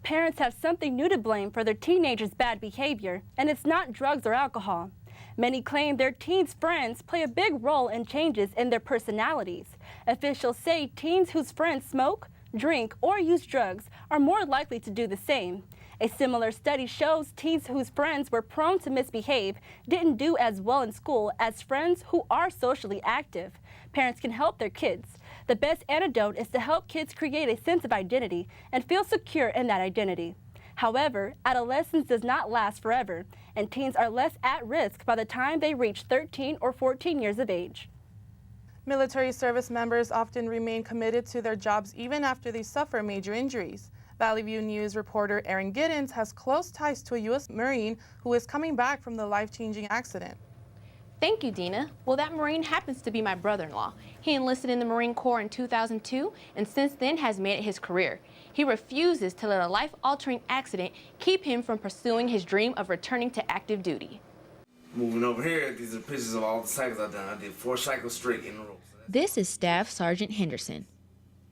Parents have something new to blame for their teenagers' bad behavior, and it's not drugs or alcohol. Many claim their teens' friends play a big role in changes in their personalities. Officials say teens whose friends smoke, drink, or use drugs are more likely to do the same. A similar study shows teens whose friends were prone to misbehave didn't do as well in school as friends who are socially active. Parents can help their kids. The best antidote is to help kids create a sense of identity and feel secure in that identity. However, adolescence does not last forever, and teens are less at risk by the time they reach 13 or 14 years of age. Military service members often remain committed to their jobs even after they suffer major injuries. Valley View News reporter Aaron Giddens has close ties to a U.S. Marine who is coming back from the life-changing accident. Thank you, Dina. Well, that Marine happens to be my brother-in-law. He enlisted in the Marine Corps in 2002 and since then has made it his career. He refuses to let a life-altering accident keep him from pursuing his dream of returning to active duty. Moving over here, these are pictures of all the cycles I've done. I did 4 cycles straight in a row. This is Staff Sergeant Henderson.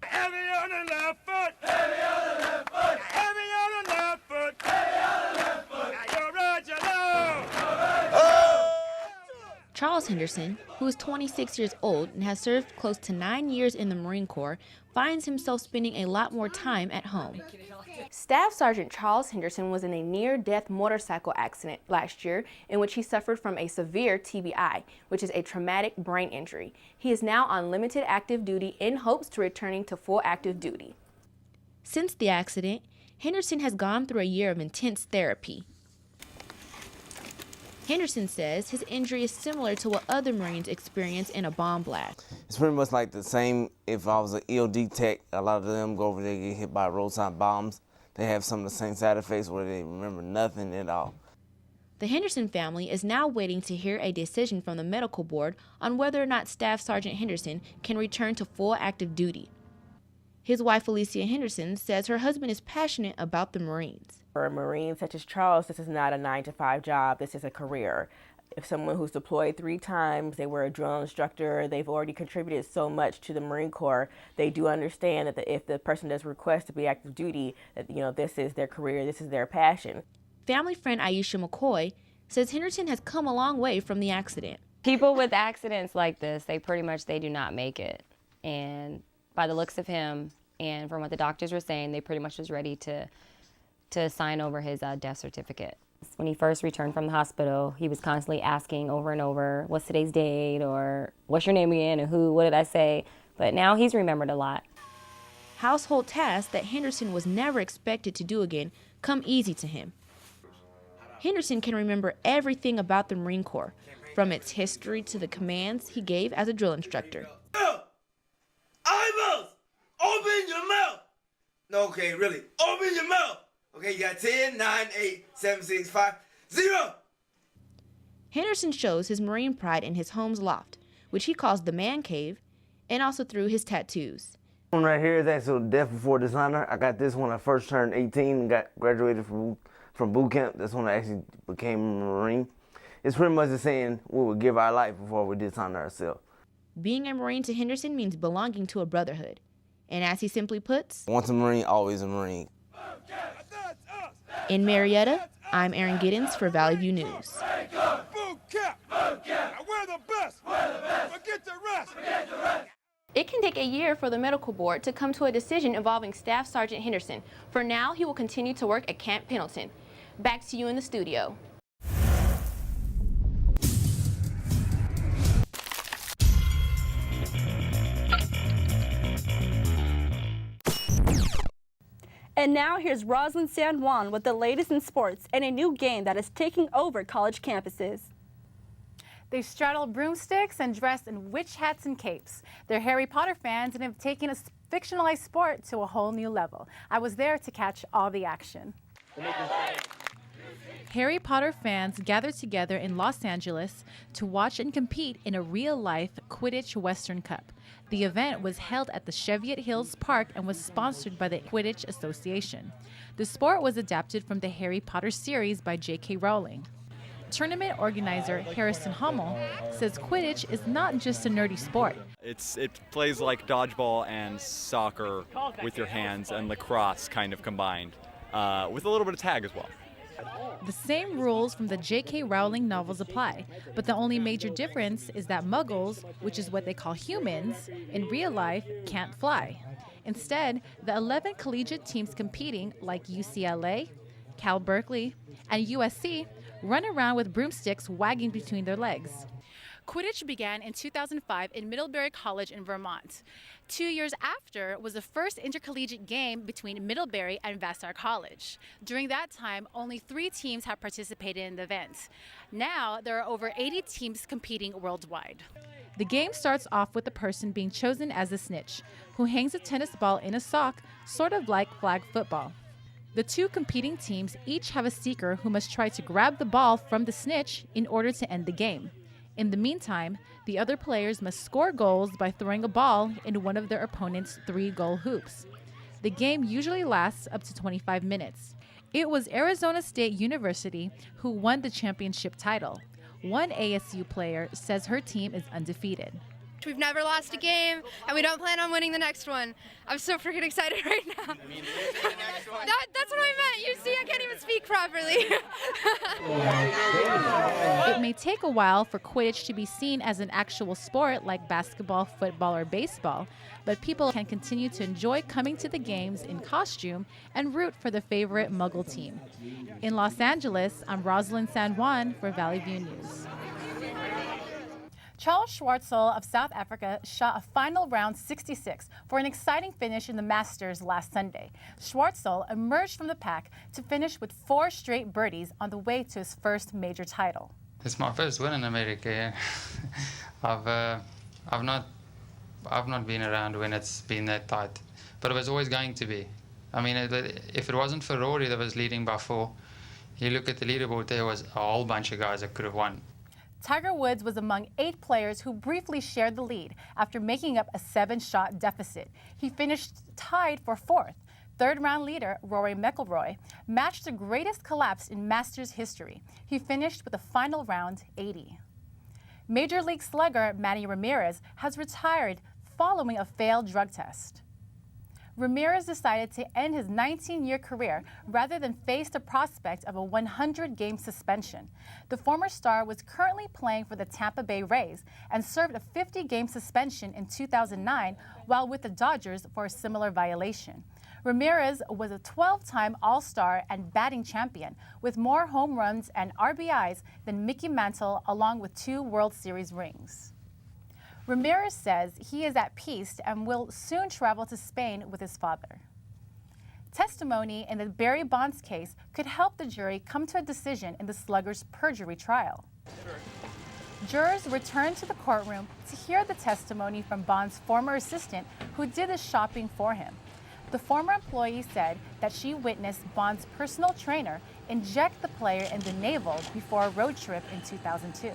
Heavy on the left foot. Heavy on the left foot. Heavy on the left foot. Heavy on the left foot. You're right, you know. Charles Henderson, who is 26 years old and has served close to 9 years in the Marine Corps, finds himself spending a lot more time at home. Staff Sergeant Charles Henderson was in a near-death motorcycle accident last year in which he suffered from a severe TBI, which is a traumatic brain injury. He is now on limited active duty in hopes to returning to full active duty. Since the accident, Henderson has gone through a year of intense therapy. Henderson says his injury is similar to what other Marines experience in a bomb blast. It's pretty much like the same if I was an EOD tech. A lot of them go over there and get hit by roadside bombs. They have some of the same side effects where they remember nothing at all. The Henderson family is now waiting to hear a decision from the medical board on whether or not Staff Sergeant Henderson can return to full active duty. His wife, Alicia Henderson, says her husband is passionate about the Marines. For a Marine such as Charles, this is not a 9-to-5 job, this is a career. If someone who's deployed 3 times, they were a drill instructor, they've already contributed so much to the Marine Corps, they do understand that if the person does request to be active duty, that this is their career, this is their passion. Family friend Aisha McCoy says Henderson has come a long way from the accident. People with accidents like this, they do not make it. And by the looks of him and from what the doctors were saying, they pretty much was ready to sign over his death certificate. When he first returned from the hospital, he was constantly asking over and over, what's today's date, or what's your name again, and who, what did I say? But now he's remembered a lot. Household tasks that Henderson was never expected to do again come easy to him. Henderson can remember everything about the Marine Corps, from its history to the commands he gave as a drill instructor. Eyeballs! Open your mouth! No, okay, really. Open your mouth! Okay, you got 10, 9, 8, 7, 6, 5, 0! Henderson shows his Marine pride in his home's loft, which he calls the man cave, and also through his tattoos. One right here is actually Death Before Dishonor. I got this when I first turned 18 and graduated from boot camp. That's when I actually became a Marine. It's pretty much the saying we would give our life before we dishonor ourselves. Being a Marine to Henderson means belonging to a brotherhood. And as he simply puts, once a Marine, always a Marine. In Marietta, I'm Aaron Giddens for Valley View News. It can take a year for the medical board to come to a decision involving Staff Sergeant Henderson. For now, he will continue to work at Camp Pendleton. Back to you in the studio. And now here's Roslyn San Juan with the latest in sports and a new game that is taking over college campuses. They straddle broomsticks and dress in witch hats and capes. They're Harry Potter fans and have taken a fictionalized sport to a whole new level. I was there to catch all the action. Harry Potter fans gathered together in Los Angeles to watch and compete in a real-life Quidditch Western Cup. The event was held at the Cheviot Hills Park and was sponsored by the Quidditch Association. The sport was adapted from the Harry Potter series by J.K. Rowling. Tournament organizer Harrison Hummel says Quidditch is not just a nerdy sport. It plays like dodgeball and soccer with your hands and lacrosse kind of combined. with a little bit of tag as well. The same rules from the J.K. Rowling novels apply, but the only major difference is that muggles, which is what they call humans, in real life can't fly. Instead, the 11 collegiate teams competing, like UCLA, Cal Berkeley, and USC, run around with broomsticks wagging between their legs. Quidditch began in 2005 in Middlebury College in Vermont. 2 years after was the first intercollegiate game between Middlebury and Vassar College. During that time, only 3 teams have participated in the event. Now, there are over 80 teams competing worldwide. The game starts off with the person being chosen as a snitch, who hangs a tennis ball in a sock, sort of like flag football. The 2 competing teams each have a seeker who must try to grab the ball from the snitch in order to end the game. In the meantime, the other players must score goals by throwing a ball in one of their opponent's 3-goal hoops. The game usually lasts up to 25 minutes. It was Arizona State University who won the championship title. One ASU player says her team is undefeated. We've never lost a game, and we don't plan on winning the next one. I'm so freaking excited right now. That's what I meant. You see, I can't even speak properly. It may take a while for Quidditch to be seen as an actual sport like basketball, football, or baseball, but people can continue to enjoy coming to the games in costume and root for their favorite Muggle team. In Los Angeles, I'm Rosalind San Juan for Valley View News. Charles Schwartzel of South Africa shot a final round 66 for an exciting finish in the Masters last Sunday. Schwartzel emerged from the pack to finish with 4 straight birdies on the way to his first major title. It's my first win in America. I've not been around when it's been that tight, but it was always going to be. I mean, if it wasn't for Rory that was leading by 4, you look at the leaderboard, there was a whole bunch of guys that could have won. Tiger Woods was among 8 players who briefly shared the lead after making up a 7-shot deficit. He finished tied for 4th. Third-round leader Rory McIlroy matched the greatest collapse in Masters history. He finished with a final round 80. Major League slugger Manny Ramirez has retired following a failed drug test. Ramirez decided to end his 19-year career rather than face the prospect of a 100-game suspension. The former star was currently playing for the Tampa Bay Rays and served a 50-game suspension in 2009 while with the Dodgers for a similar violation. Ramirez was a 12-time All-Star and batting champion with more home runs and RBIs than Mickey Mantle, along with 2 World Series rings. Ramirez says he is at peace and will soon travel to Spain with his father. Testimony in the Barry Bonds case could help the jury come to a decision in the slugger's perjury trial. Jurors returned to the courtroom to hear the testimony from Bonds' former assistant who did the shopping for him. The former employee said that she witnessed Bonds' personal trainer inject the player in the navel before a road trip in 2002.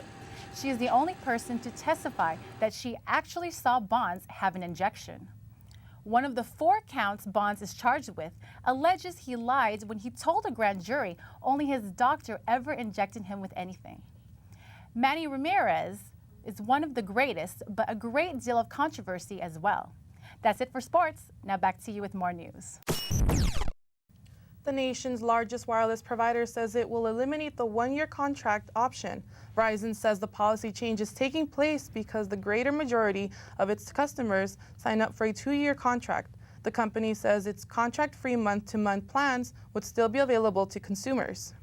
She is the only person to testify that she actually saw Bonds have an injection. One of the 4 counts Bonds is charged with alleges he lied when he told a grand jury only his doctor ever injected him with anything. Manny Ramirez is one of the greatest, but a great deal of controversy as well. That's it for sports. Now back to you with more news. The nation's largest wireless provider says it will eliminate the 1-year contract option. Verizon says the policy change is taking place because the greater majority of its customers sign up for a 2-year contract. The company says its contract-free month-to-month plans would still be available to consumers.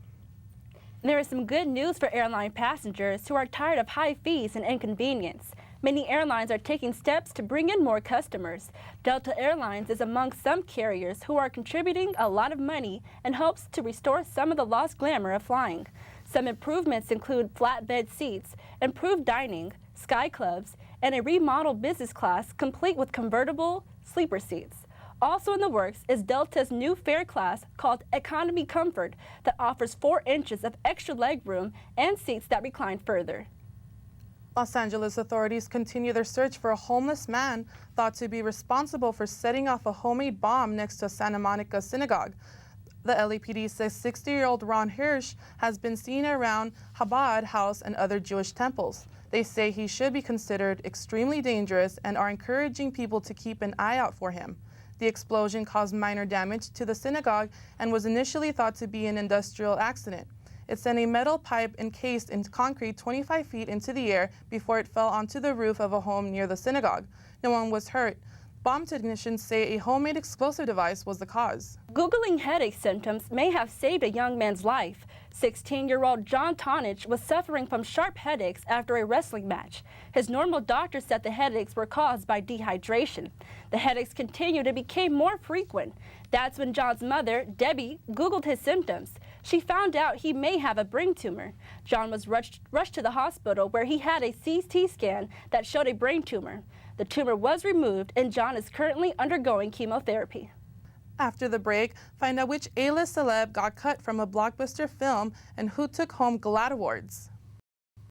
There is some good news for airline passengers who are tired of high fees and inconvenience. Many airlines are taking steps to bring in more customers. Delta Airlines is among some carriers who are contributing a lot of money in hopes to restore some of the lost glamour of flying. Some improvements include flatbed seats, improved dining, sky clubs, and a remodeled business class complete with convertible sleeper seats. Also in the works is Delta's new fare class called Economy Comfort that offers 4 inches of extra legroom and seats that recline further. Los Angeles authorities continue their search for a homeless man thought to be responsible for setting off a homemade bomb next to a Santa Monica synagogue. The LAPD says 60-year-old Ron Hirsch has been seen around Chabad House and other Jewish temples. They say he should be considered extremely dangerous and are encouraging people to keep an eye out for him. The explosion caused minor damage to the synagogue and was initially thought to be an industrial accident. It sent a metal pipe encased in concrete 25 feet into the air before it fell onto the roof of a home near the synagogue. No one was hurt. Bomb technicians say a homemade explosive device was the cause. Googling headache symptoms may have saved a young man's life. 16-year-old John Tonich was suffering from sharp headaches after a wrestling match. His normal doctor said the headaches were caused by dehydration. The headaches continued and became more frequent. That's when John's mother, Debbie, Googled his symptoms. She found out he may have a brain tumor. John was rushed to the hospital where he had a CT scan that showed a brain tumor. The tumor was removed and John is currently undergoing chemotherapy. After the break, find out which A-list celeb got cut from a blockbuster film and who took home GLAAD awards.